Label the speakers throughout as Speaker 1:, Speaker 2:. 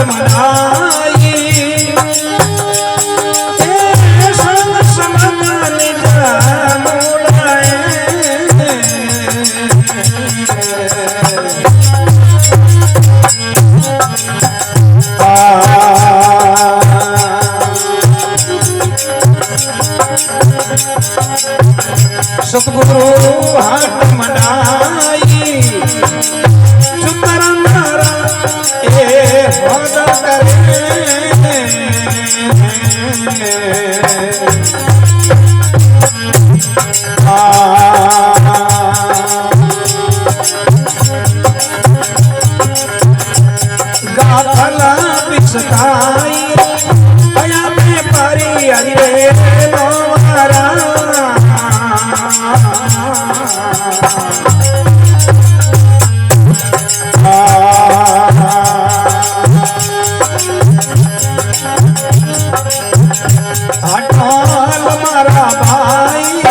Speaker 1: मनाई संग समन निज मुलाए सतगुरु हाथ मनाई सुतरम ए पद करे गाथला बिसताई भया में पारी अरे नवारा अटल मारा भाई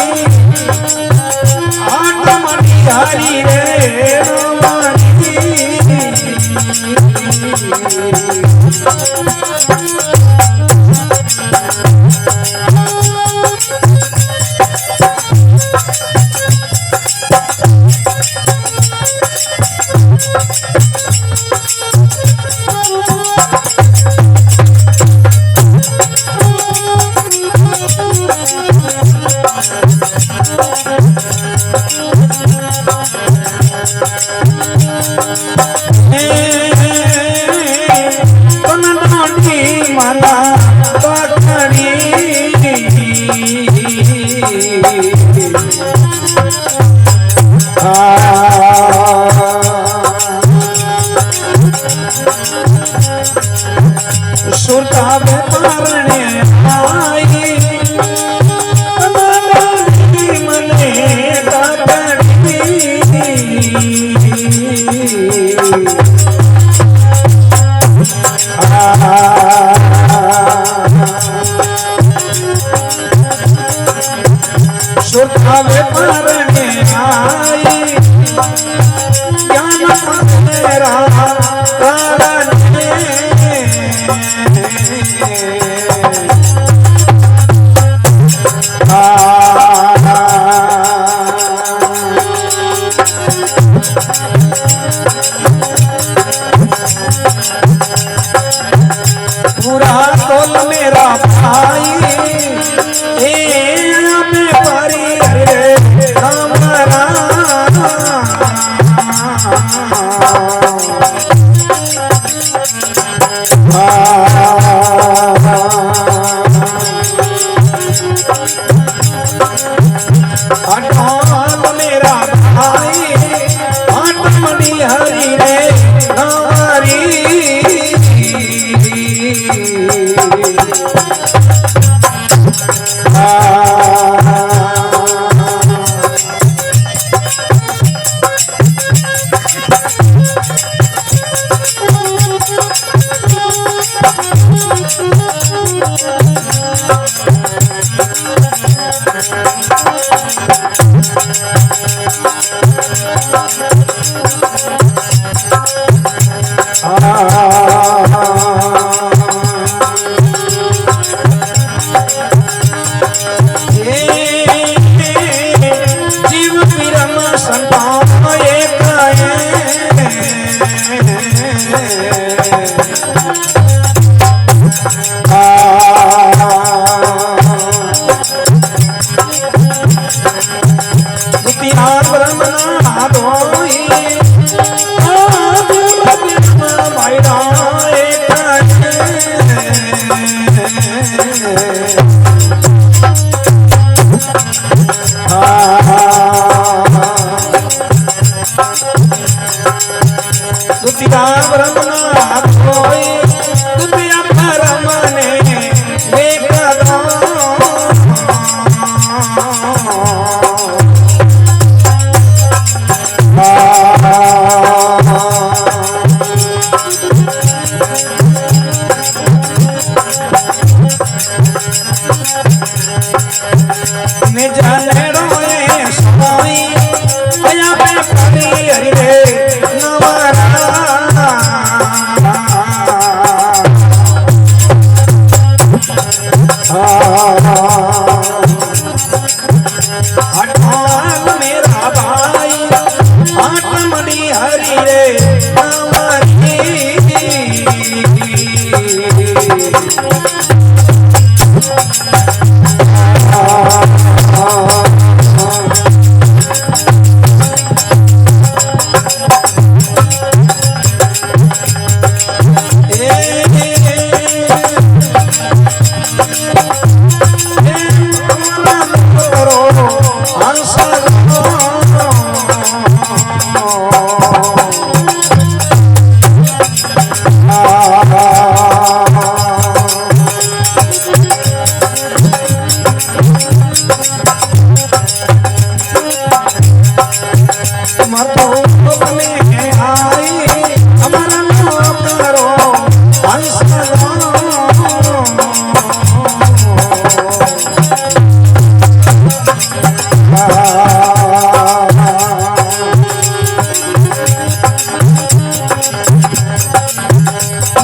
Speaker 1: आटमनी हरी रे माला पकड़ी सुरता बेपारने आई मने पकड़ी सुरतावे पारने आई ज्ञान मेरा तारने पूरा तोल मेरा भाई में पारी अरे हमारा अटल मेरा भाई आटमनी हरी रे हमारी जीव पिरम संतान एक ब्रह्मना धोई दुतिया ब्रह्मना धोई दुतिया परमने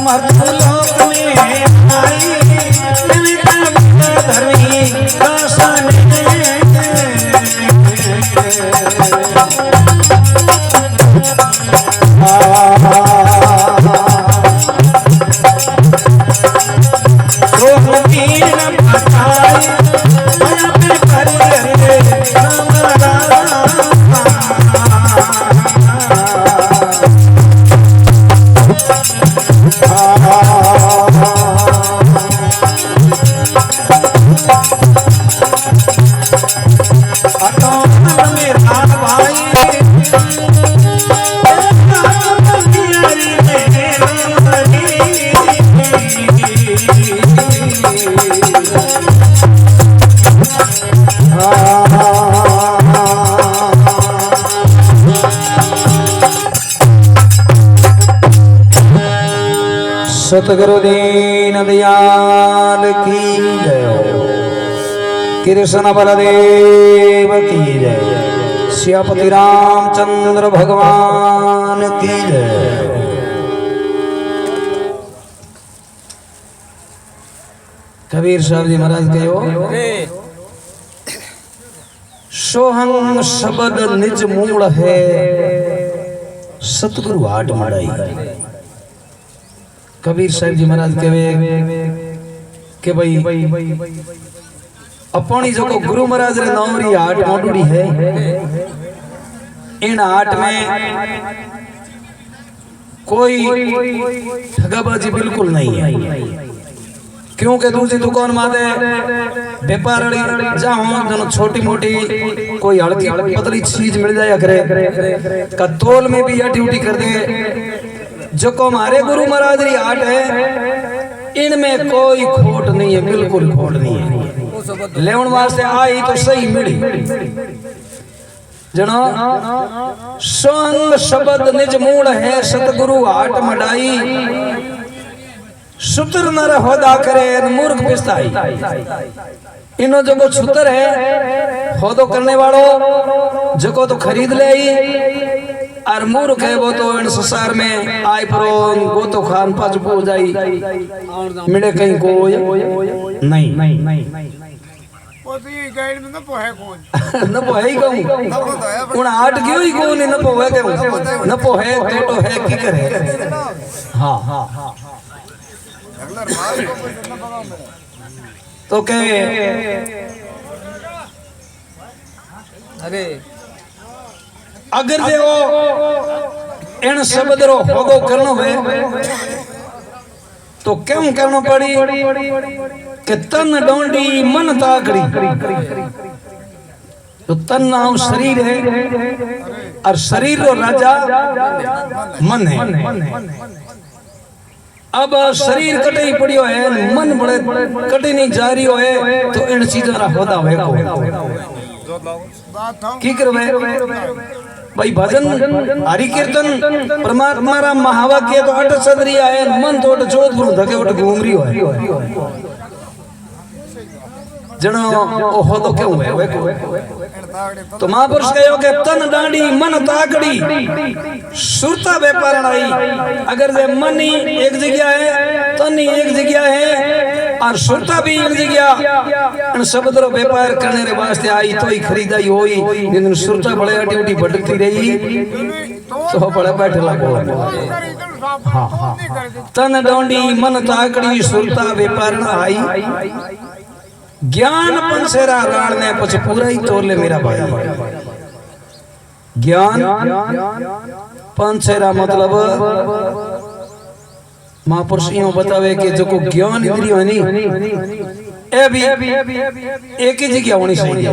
Speaker 1: मर्तलोक में आई धर्मी दासन सतगुरु दीन दयाल की जय। कृष्ण बलदेव की जय। सियापति रामचंद्र भगवान की जय। कबीर साहब जी महाराज कहो सोहंग शब्द निज मूल है सतगुरु हाट मड़ाई। कबीर साहब जी महाराज कहे कि भाई अपनी जो गुरु महाराज रे नौरी हाट मोडूड़ी है इन हाट में कोई ठगाबाजी बिल्कुल नहीं है। क्योंकि दूसरी दुकान माते व्यापार जाऊं जनो छोटी मोटी कोई हल्की पतली चीज मिल जाया करे का तोल में भी अटी उटी कर दे। जो को हमारे गुरु महाराज री आट है इनमें कोई खोट नहीं है, बिल्कुल खोट नहीं है। लेवन वास्ते आई तो सही मिली जनो संग शब्द निज मूल है सतगुरु हाट मडाई। सुतर नर होदा करे मूर्ख पिस्ताई। इनो जो को सुतर है होदो करने वालो जो को तो खरीद ले और मूर्ख है वो तो इन संसार में आय परो वो तो खान पाच पो जाई मिले कहीं कोई नहीं।
Speaker 2: वो तो ये गाइड में न पोहे कौन
Speaker 1: न पोहे ही कहूं उन आठ क्यों ही कौन न पोहे कहूं न पोहे तो है की करे। हाँ हाँ तो कहे
Speaker 2: अरे
Speaker 1: अगर जे वो इन शब्द रो होदो करनो है तो क्यों करनो पड़ी कि तन डोंडी मन ताकड़ी। तो तन नाम शरीर है और शरीर रो राजा मन है। अब शरीर कटे ही पड़ियो है मन बड़े कटे नहीं जा रही है तो इन चीजों रा होदा है की करवे भाई भजन हरि कीर्तन परमात्मा रा महावाक्य तो अट सदरिया है मन तो जोधपुर धके उठ घूम रही है जनो ओ होदो क्यों है वे तो महापुरुष कहो के तन डांडी मन ताकड़ी सुरता व्यापार आई। अगर जे मन ही एक जगह है तन ही एक जगह है और सुरता भी एक जगह इन शब्द रो व्यापार करने रे वास्ते आई तो ही खरीदाई होई लेकिन सुरता बड़े अटी उटी भटकती रही तो बड़े बैठला को। हां हां तन डांडी मन ताकड़ी सुरता व्यापार आई। ज्ञान पंसेरा राण ने कुछ पूरा ही तोड़ ले मेरा भाई। ज्ञान पंसेरा मतलब महापुरुष यूं बतावे कि जो को ज्ञान इंद्रियो है नी ए भी एक ही जगह होनी चाहिए।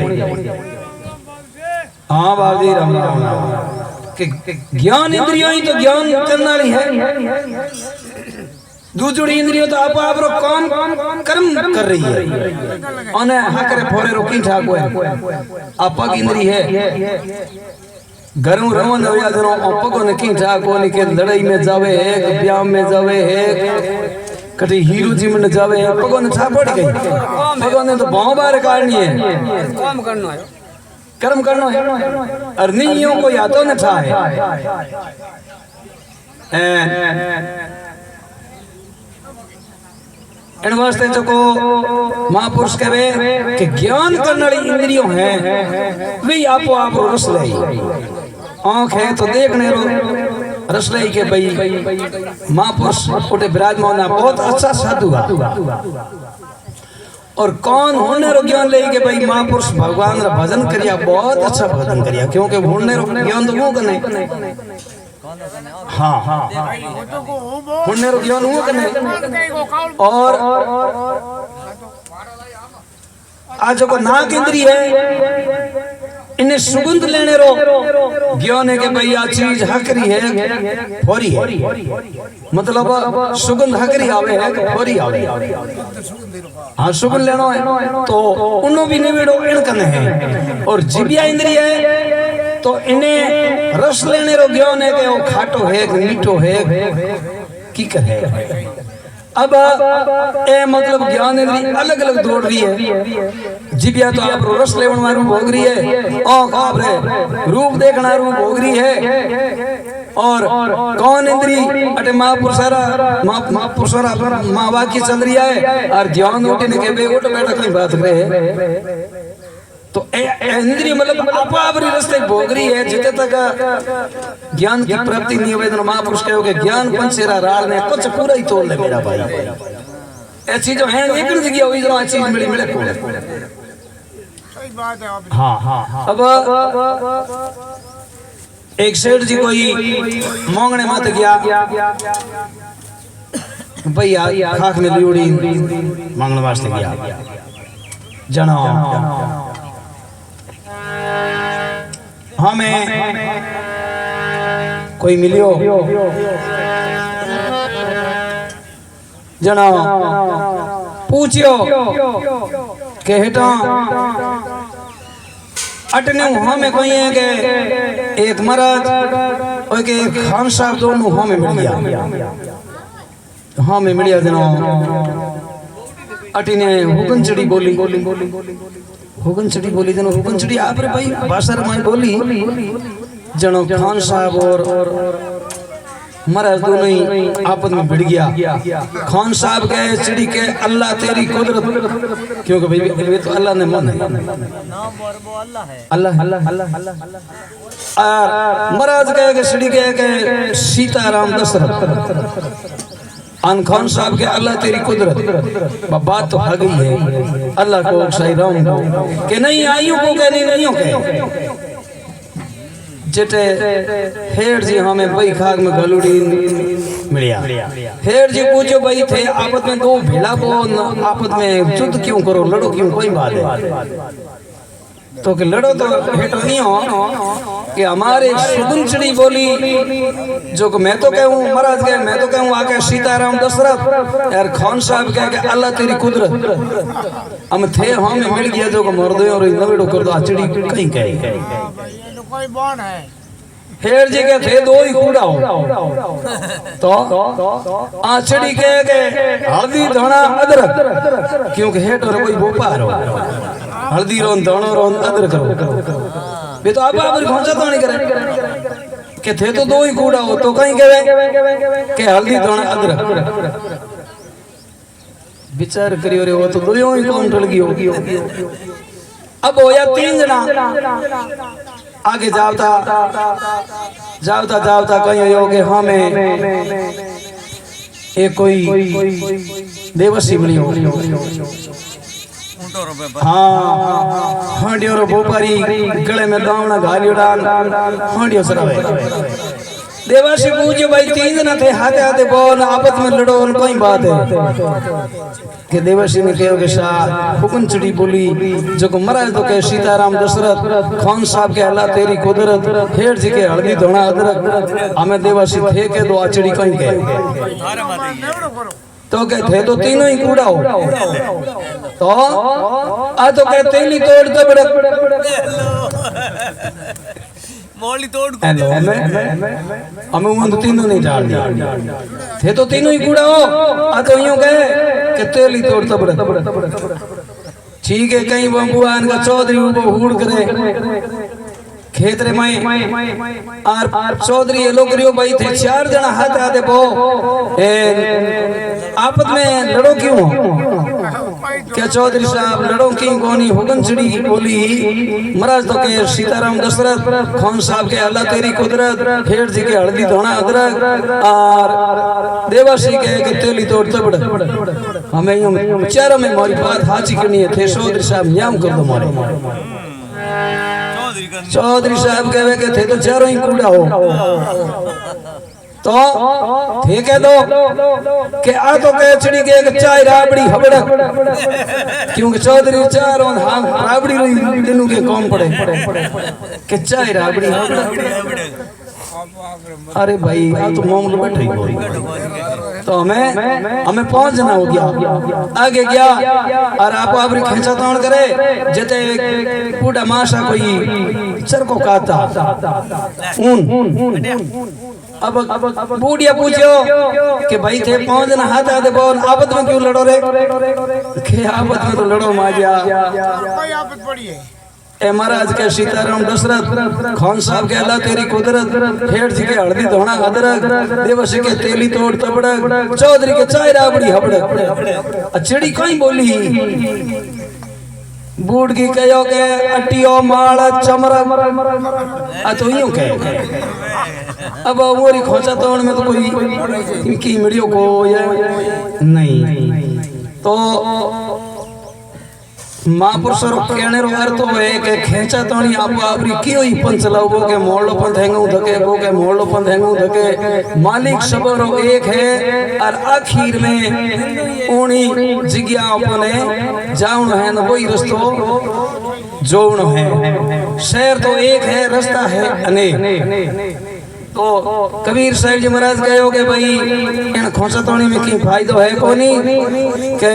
Speaker 1: हाँ बाबी राम राम कि ज्ञान इंद्रियो ही तो ज्ञान करने वाली है। दूसरी इंद्रियों तो आप रो काम कर्म कर रही है और हाँ करे फोरे रोकी ठाक है आप इंद्री है घरों रवन होया जनो अपको ने की ठाक को के लड़ाई में जावे है ब्याह में जावे है कटी हीरो जी में जावे है पगो ने छा पड़ गई पगो ने तो बहुत बार काटनी है
Speaker 2: काम करना है
Speaker 1: कर्म करना है और नहीं को यादों ने छा है इन वास्ते जो को महापुरुष कहे कि ज्ञान करने वाली इंद्रियों है वे आपो आप रस ले आँख है तो देखने रो रस ले के भाई महापुरुष उठे विराजमान बहुत अच्छा साधु और कौन होने रो ज्ञान ले के भाई महापुरुष भगवान रा भजन करिया बहुत अच्छा भजन करिया क्योंकि होने रो ज्ञान तो वो कने हाँ हाँ होने रो ज्ञान वो कने और आज को नाक इंद्री है इन्हें सुगंध लेने रो ज्ञान है कि भाई आ चीज हकरी है फोरी है मतलब सुगंध हकरी आवे है फोरी आवे हाँ सुगंध लेना है तो उन्हों भी निवेड़ो इन कने है और जिबिया इंद्री है तो इन्हें रस लेने रो ज्ञान है कि वो खाटो है मीठो है की करे अब ए मतलब ज्ञान इंद्री अलग अलग दौड़ रही है जिबिया तो आप रस लेवन वाली भोग रही है आँख आप रे रूप देखना रूप भोग रही है और कौन इंद्री अटे महापुरुषारा माँ की चल रही है और ज्ञान उठने के बे उठ बैठा कोई बात करे तो इंद्रिय मतलब आपरी रास्ते भोग रही है जिते तक ज्ञान की प्राप्ति नहीं हुई तो महापुरुष कहोगे ज्ञान पंचेरा राल ने कुछ पूरा ही तोड़ ले मेरा भाई ऐसी जो है एक जगह हुई जो चीज मिली मिले को
Speaker 2: सही बात है आप
Speaker 1: हाँ हाँ अब एक सेठ जी कोई मांगने मत गया भैया खाक में लियोड़ी मांगने वास्ते गया जनो हमें कोई मिलियो जना पूछियो के हेटा अटने हमें कोई है के एक मरद और के एक खान साहब दोनों हमें मिल गया हमें मिलिया जना अटिने हुकनचड़ी बोली हुकनचड़ी बोली जनो हुकनचड़ी आप रे भाई भाषा में बोली जनो खान साहब और महाराज दोनों ही आपस में भिड़ गया खान साहब कहे चिड़ी के अल्लाह तेरी कुदरत क्योंकि भाई वे तो अल्लाह ने मन है अल्लाह अल्लाह अल्लाह महाराज कहे के चिड़ी के सीताराम दशरथ अन खान साहब के अल्लाह तेरी कुदरत बात तो आ गई है अल्लाह को सही राम को के नहीं आयु को के नहीं के जेटे हेर जी हमें भाई खाग में गलुड़ी मिलिया हेर जी पूछो भाई थे आपस में दो भेड़ा को आपस में युद्ध क्यों करो लड़ो क्यों कोई बात है तो कि लड़ो तो हेट नहीं हो कि हमारे सुगुनचड़ी बोली जो कि मैं तो कहूँ महाराज कहे मैं तो कहूँ आके सीताराम दशरथ यार खान साहब कहे कि अल्लाह तेरी कुदरत हम थे हमें मिल गया जो कि मर दो और नवेड़ो कर दो चिड़ी कहीं कहे
Speaker 2: कोई बॉन है
Speaker 1: हेर जी के थे दो ही कूड़ा हो तो आचड़ी कहे के हल्दी धना अदरक क्योंकि हेट और कोई भोपाल हो हल्दी रोन धनो रोन अदरक रो बे तो आप पहुंचा तो नहीं करे के थे तो दो ही कूड़ा हो तो कहीं कहे के हल्दी धना अदरक विचार करियो रे वो तो दो ही कौन टल गई होगी अब होया तीन जना आगे जावता जावता जावता कहीं हो गए हमें एक कोई देवसी मिली हो हाँ हांडियो रो भोपारी गले में दावना घालियो डाल हांडियो सरावे देवासी पूछो भाई तीन जना थे हाथे हाथे बोल आपस में लड़ो उन कोई बात है कि देवासी ने कहो कि शाह हुकनचड़ी बोली जो को महाराज तो कहे सीताराम दशरथ खान साहब के अल्लाह तेरी कुदरत हेर जी के हल्दी धोना अदरक हमें देवासी थे के दो आचड़ी कहीं कहे तो कहते तो तीनों ही कूड़ा हो तो आ तो कहते ही तोड़ तो बड़े
Speaker 3: मोली तोड़
Speaker 1: हमें वो तीनों नहीं डाल दिया थे तो तीनों ही कूड़ा हो आ तो यूं कहे कि तेली तोड़ तो बड़े ठीक है कहीं बम्बुआ इनका चौधरी वो हुड़ करे खेत रे माई आर चौधरी ये लोग रियो भाई थे चार जना हाथ आते बो आपस में लड़ो क्यों हो? क्या चौधरी साहब लड़ो क्यों कोनी? हुगन चिड़ी बोली महाराज तो के सीताराम दशरथ खान साहब के अल्लाह तेरी कुदरत, खेड़ जी के हल्दी धोना अदरक और देवासी के तेली तोड़ तबड़। हमें यूं चारों में मोरी बात हाची करनी है थे चौधरी साहब न्याम कर दो मारे। चौधरी साहब कहे के थे तो चारों ही कूड़ा हो तो ठीक है दो के आ तो के चिड़ी के चाय राबड़ी हबड़क क्योंकि चौधरी चारों हां राबड़ी दिनों के कौन पड़े के चाय राबड़ी हबड़क। अरे भाई आ तो मामूल बैठे तो हमें पहुंचना हो गया आगे गया और आप आपरी खेचा तोड़ करे जते पूरा माशा कोई चर को काता अब बूढ़िया पूछो कि भाई थे पहुंचना हाथ आते बोल आपत में क्यों लड़ो रे? के आपत में तो लड़ो माजिया
Speaker 2: कोई आफत पड़ी है
Speaker 1: ए महाराज के सीताराम दशरथ खान साहब के अल्लाह तेरी कुदरत, खेड़ जी के हल्दी धोना अदरक, देवसी के तेली तोड़ तबड़क, चौधरी के चाय राबड़ी हबड़क। चिड़ी कहीं बोली बूढ़ की कहो के अटियो माल चमरक आ तो यूं कहे अब मोरी खोचा तोड़ में तो कोई इनकी मिडियो को या नहीं तो महापुरुषों कहने रो अर्थ है कि खेचा तोणी आप आपरी की हुई पंच लाओ के मोड़ो पंथ हैंगू धके को के मोड़ो पंथ हैंगू धके मालिक सबरो एक है और आखिर में ओणी जिज्ञा अपने जाऊं है न वही रस्तो जोण है। शहर तो एक है रास्ता है अनेक। तो कबीर साहिब जी महाराज कहो के भाई इन खोसा तोणी में की फायदो है कोनी के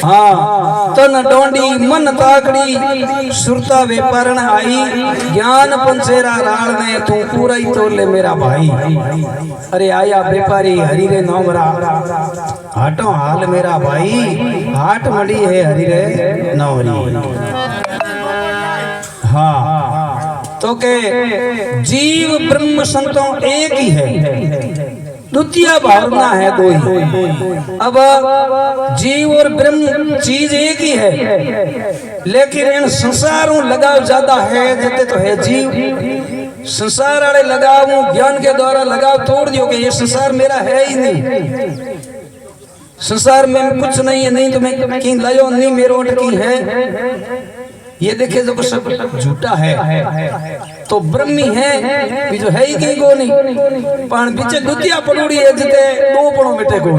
Speaker 1: हाँ तन डोंडी मन ताकड़ी सुरता व्यापारण आई ज्ञान पंचेरा राल ने तू पूरा ही तोड़ ले मेरा भाई। अरे आया व्यापारी हरि रे नौमरा हाटो हाल मेरा भाई हाट मड़ी है हरि रे नौरी। हाँ तो के जीव ब्रह्म संतों एक ही है, द्वितीय भावना है दो ही। अब जीव और ब्रह्म चीज एक ही है लेकिन इन संसारों लगाव ज्यादा है जते तो है जीव। संसार वाले लगाव ज्ञान के द्वारा लगाव तोड़ दियो कि ये संसार मेरा है ही नहीं, संसार में कुछ नहीं है, नहीं तो मैं कहीं लायो नहीं मेरे ओट की है ये देखे जो सब झूठा है तो ब्रह्मी है जो है ही कहीं को नहीं पण पीछे दुतिया पड़ोड़ी है जिते दो पड़ो बेटे को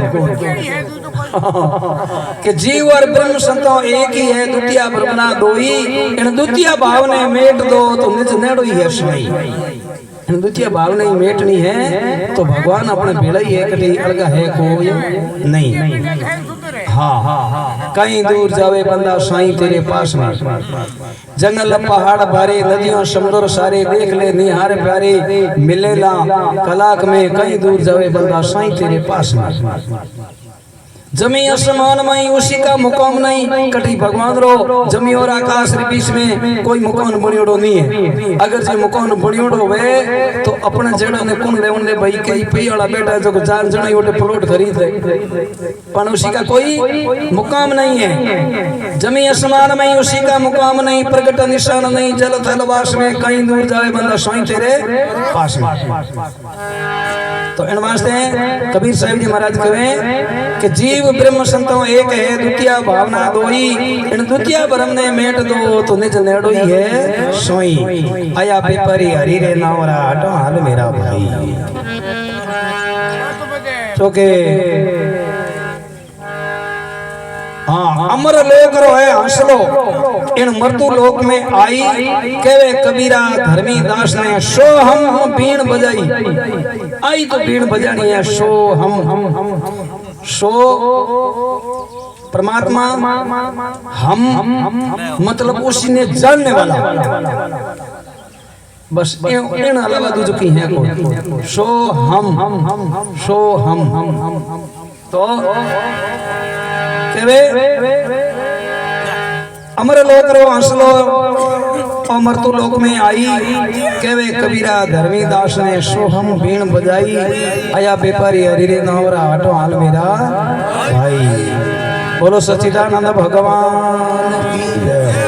Speaker 1: कि जीव और ब्रह्म संतो एक ही है दुतिया ब्रह्मना दो ही। इन दुतिया भाव ने मेट दो तो निज नेड़ो ही है सही। इन दुतिया भाव ने मेटनी है तो भगवान अपने बेड़ा ही है कटी अलगा है कोई नहीं। हाँ कहीं दूर जावे बंदा साईं तेरे पास में जंगल पहाड़ भारे नदियों समुद्र सारे देख ले निहार प्यारे मिलेला कलाक में कहीं दूर जावे बंदा साईं तेरे पास में। जमी आसमान में उसी का मुकाम नहीं कटी भगवान रो जमी और आकाश के बीच में कोई मुकान बनियोड़ो नहीं है। अगर जो मुकान बनियोड़ो वे तो अपने जड़ों ने कौन लेवन ले भाई कई पे वाला बेटा जो जान जणी ओटे प्लॉट खरीद ले पर उसी का कोई मुकाम नहीं है। जमी आसमान में उसी का मुकाम नहीं प्रकट निशान नहीं जल थल वास में कहीं दूर जाए बंदा साईं तेरे पास में। तो इन वास्ते कबीर साहिब जी महाराज कहे कि जीव ब्रह्म संतो एक है द्वितीय भावना दो ही। इन द्वितीय ब्रह्म ने मेट दो तो निज नेड़ो ही है सोई। आया पेपरी हरि रे नावरा हटो हाल मेरा भाई तो के हाँ अमर लोक रो है हंसलो इन मृत्यु लोक में आई केवे कबीरा धर्मी दास ने सो हम बीण बजाई आई तो बीण बजानी है सो हम सो परमात्मा हम मतलब उसी ने जानने वाला बस इन अलावा दूसरी की है को सो हम तो केवे अमर लोक रो हंसलो अमृत लोक में आई केवे कबीरा धर्मीदास ने सोहम बीण बजाई आया व्यापारी हरिरे नावरा हटो हाल मेरा भाई। बोलो सच्चिदानंद भगवान की जय।